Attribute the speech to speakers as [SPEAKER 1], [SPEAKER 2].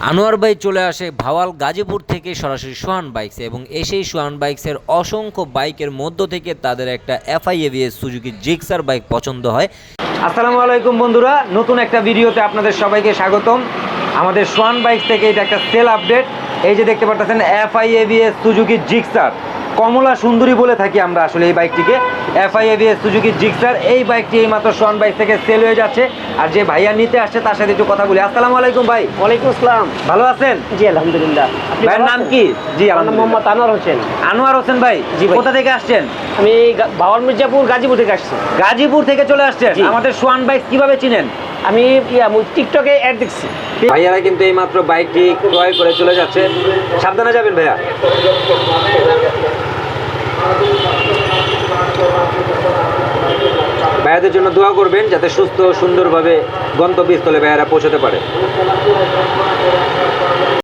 [SPEAKER 1] আনোয়ার ভাই চলে আসে ভাওয়াল গাজীপুর থেকে সরাসরি সোহান বাইকসে এবং এসেই সোহান বাইকসের অসংখ্য বাইকের মধ্য থেকে তাদের একটা এফআইএভিএস সুজুকি জিক্সার বাইক পছন্দ হয়।
[SPEAKER 2] আসসালামু আলাইকুম বন্ধুরা, নতুন একটা ভিডিওতে আপনাদের সবাইকে স্বাগতম। আমাদের সোহান বাইকস থেকে এটা একটা সেল আপডেট। এই যে দেখতে পাচ্ছেন এফআইএভিএস সুজুকি জিক্সার, কমলা সুন্দরী বলে থাকি আমরা আসলে এই বাইকটিকে। এফআইএভিএস সুজুকি জিক্সার এই বাইকটি এইমাত্র সোহান বাইক থেকে সেল হয়ে যাচ্ছে। আর যে ভাইয়া নিতে আসছে তার সাথে একটু কথা বলি। আসসালামু আলাইকুম ভাই।
[SPEAKER 3] ওয়ালাইকুম আসসালাম।
[SPEAKER 2] ভালো আছেন?
[SPEAKER 3] জি আলহামদুলিল্লাহ।
[SPEAKER 2] ভাইয়ের নাম কি? জি
[SPEAKER 3] আমার নাম মোহাম্মদ আনোয়ার হোসেন।
[SPEAKER 2] আনোয়ার হোসেন ভাই।
[SPEAKER 3] জি ভাই।
[SPEAKER 2] কোথা থেকে আসছেন?
[SPEAKER 3] আমি ভাওয়াল মির্জাপুর গাজীপুর থেকে আসছি।
[SPEAKER 2] গাজীপুর থেকে চলে আসছেন।
[SPEAKER 3] জি।
[SPEAKER 2] আমাদের সোহান বাইক কিভাবে চিনেন?
[SPEAKER 3] আমি টিকটকে অ্যাড দেখছি।
[SPEAKER 2] ভাইয়ারা কিন্তু এইমাত্র বাইকটি ক্রয় করে চলে যাচ্ছে। সাবধানে যাবেন ভাইয়া। ভাইয়াদের জন্য দোয়া করবেন যাতে সুস্থ সুন্দরভাবে গন্তব্যস্থলে ভাইয়ারা পৌঁছাতে পারে।